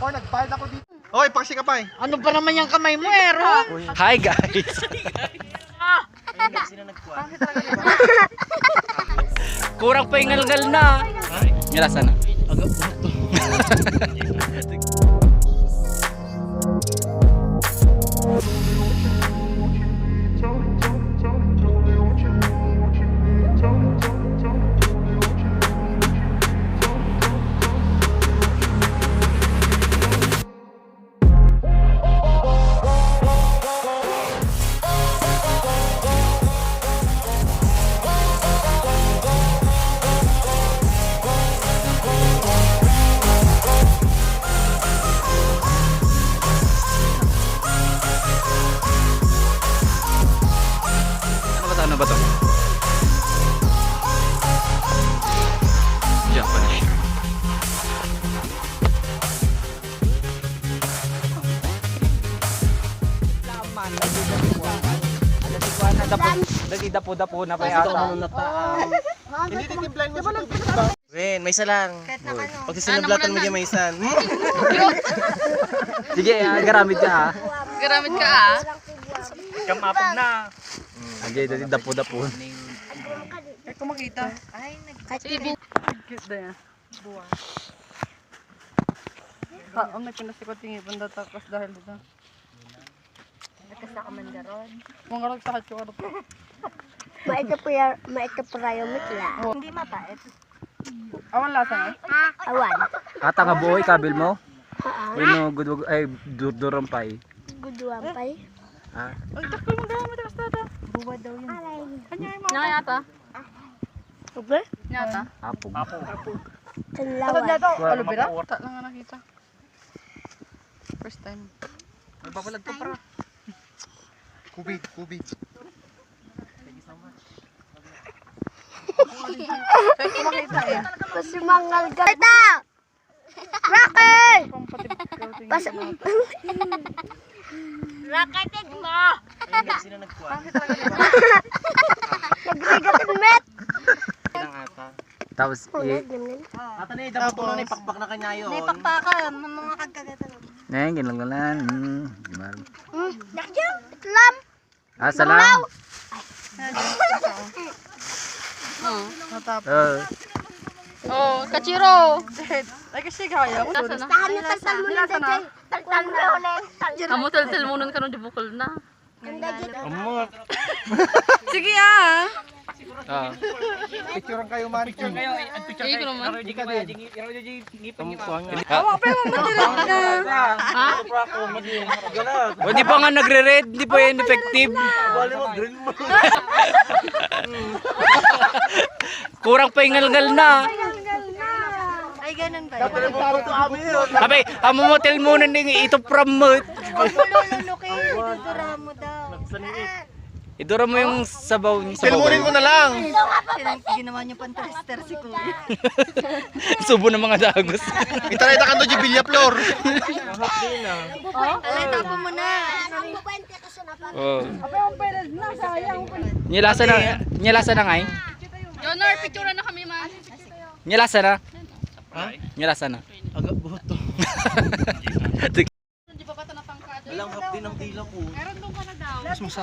Oh, nagbayad ako dito. Oy, paksi ka pa eh. Ano pa naman yung kamay mo, Aaron? Hi guys! Kurang pa yung ngalgal na. Nilasa na. Ano ba to? Japanese. Lagi dapo-dapo na pa yata. Hindi titimplan mo sa tubig, diba? Ren, may isa lang. Pag sinablatan mo dyan may isa. Sige, garamit ka ha. Garamit ka ah. Kamapag na. Hindi, dati dapo-dapo. Eh, kung makita. Ay, nagkakita. Cute na yan. Buwan. Ang nagpinasikot yung ibang datakos dahil dito. Nagkasa ka man daron. Mga ragsakat yung karot. Maito po rayo mitla. Hindi mapait. Awan lasa nga. Awan. Ata nga buhay, kabil mo? Haan. Ano, good, ay, durampay. Guduan pa eh. Ah, Ay, takpil mo gamit ang basta. Buwa daw yun. Kanya yung mga. Nyata. Ube? Nyata. apog. Asad Kanlawan. na ito. Alubira? Tak lang nga nakita. First time. Nagbabalag to para. Kubig. Ay, kung makita eh. Pasimangal ka. Ito! Rocky! Pas... Rakatin mo! Ayun, sino nagkuha? Nagrigatin met! Ilang ata. Tapos, Ata na dapat po na ipakpak na kanya yun. Pakpakan, mga kagagatan. ngayon, ginagalan. Nakdiyan! Itlam! Salam. Natap. Oh, Oh, kachiro. Ay, kasi kaya. Tahan yung tagtal mo na dyan. Tagtal mo ulit. Amo tal mo nun ka nung dibukol na. Ganda dyan. Sige ah. Picturean kayo, man. Sige ko naman. Ah, Pero matilang ka. Ha? Hindi pa nga nagre-red, hindi pa yan effective. Bali mo, green mo. Kurang pa yung ngalgal na. Ay, ganun ba? Dapat nagpapot to kami yun. Sabi, amo motel muna ng ito promote. Lulunukin. Dudura mo daw. Idura mo yung sabaw niya. Filmunin mo na lang. Ginawa niyo pang tester si Kuya. Subo ng mga dagos. Itaray na kanto yung bilya floor. Alay, tapo mo na. Oh. Nyelasa na nga eh. Jonor, picture na kami man. Nyelasa na. Nyelasa na. Agak buhot to. Di ba ba ito natangkado? Walang hap din ang dila ko. Meron doon ka na daw.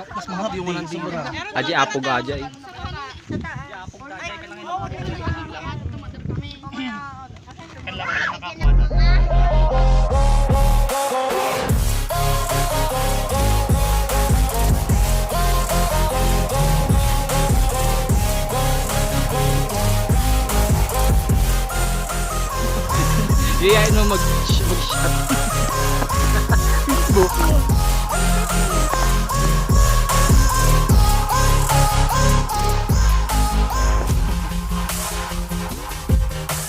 Mas mahab yung walang dila. Aji apog aja eh. Yeah, ano mag-shot. Facebook.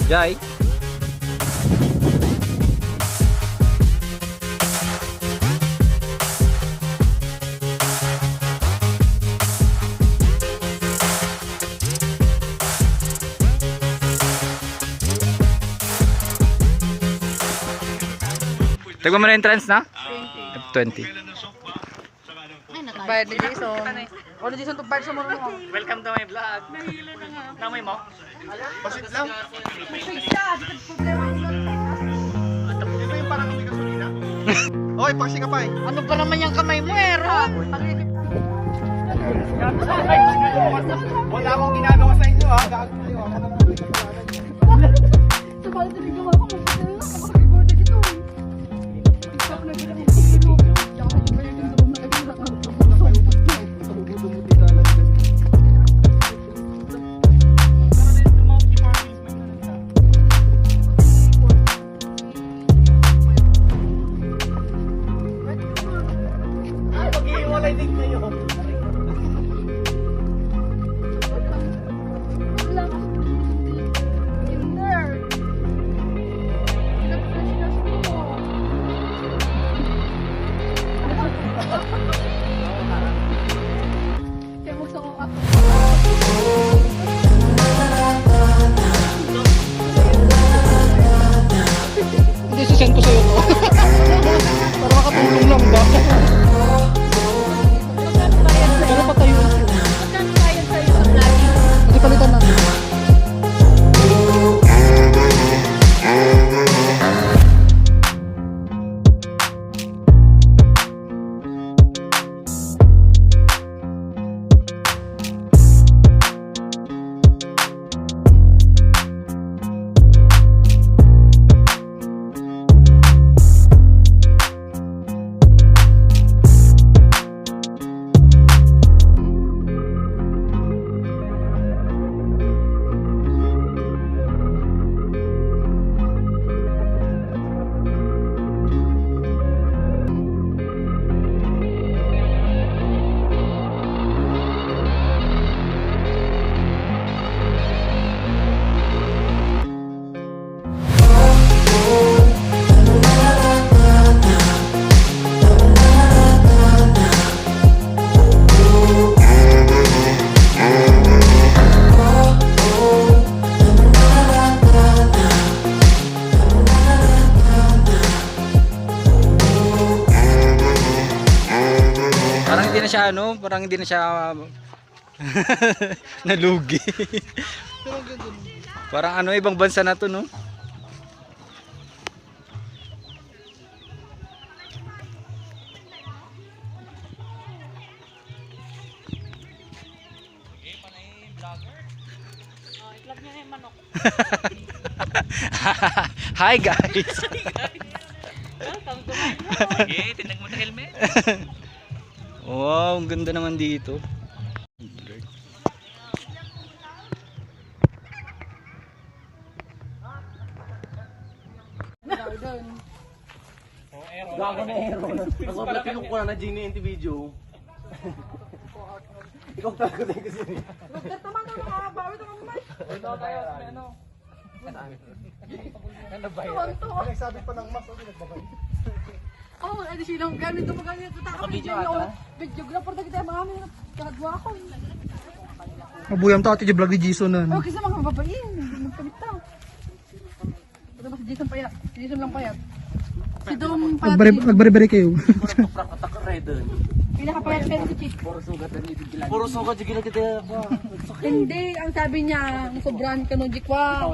Jai. Tagwa mo na entrance na? 20. Bayad ni Jason. O ni Jason, tupad sa muna mo. Welcome to my vlog. Namoy mo? Basit lang. Ito yung parang Hoy, paksi ka pa eh. Ano ba naman yung kamay mo, Aaron? Wala akong ginagawa sa inyo ha. Mag-iiwalay din kayo. Hindi, sisend ko sa'yo to. Para makatulong lang ba? Pero patayo na siya. Kasi palitan natin. Parang hindi na siya ano, parang hindi na siya nalugi. Parang ano, ibang bansa na to, no? Hi guys. Okay, tinag mo na helmet. Wow, ang ganda naman dito. Gago na Aaron. Ang sobrang kinukuha na Genie into video. Ikaw talaga tayo kasi. Nagsabi pa ng mas, hindi nagbabay. Oh, edi silang gamit mo ganyan. Naka-video ata? Videographer na kita mga kahadwa ko. Mabuyam tao, tiji vlog ni Jason na. Oh, kasi mga babayin. Magpalit tao. Ito ba si Jason Payat? Si Jason lang Payat. Si Dom Payat. Nagbari-bari kayo. Prank attack ka red. Pinakapayat pero si Chief. Puro sugat sige kita. Hindi, ang sabi niya, sobrahan ka nung jikwa.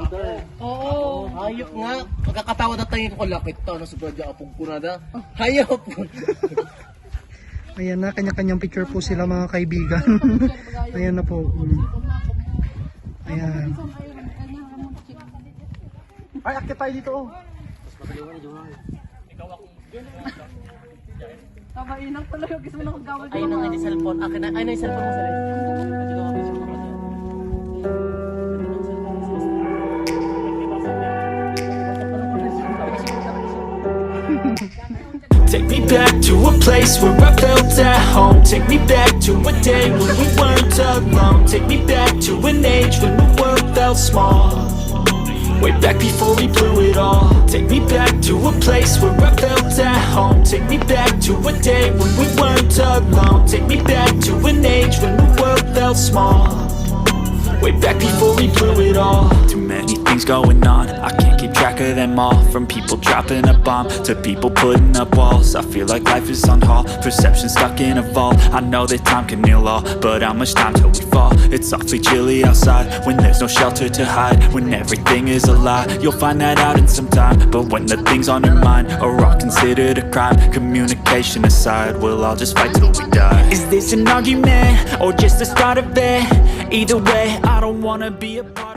Oo. Hayop nga. Magkakatawa na tayo ko lakit to. Sobrang apog ko na da. Hayop. Ayan na, kanya-kanyang picture po sila mga kaibigan. Ayan na po. Ayan. Ay, akit tayo dito oh. Kabainang talaga, gusto mo na kung gawal. Ayun na nga ni cellphone. Akin na. Ayun na yung cellphone mo sila. Take me back to a place where I felt at home. Take me back to a day when we weren't alone. Take me back to an age when the world felt small. Way back before we blew it all. Take me back to a place where I felt at home. Take me back to a day when we weren't alone. Take me back to an age when the world felt small. way back before we blew it all. Too many things going on, I can't keep track of them all. From people dropping a bomb to people putting up walls. I feel like life is on hold, perception stuck in a vault. I know that time can heal all, but how much time till we fall? It's awfully chilly outside when there's no shelter to hide. When everything is a lie, you'll find that out in some time. But when the things on your mind are all considered a crime, communication aside, we'll all just fight till we die. Is this an argument or just the start of it? Either way, I don't wanna be a part of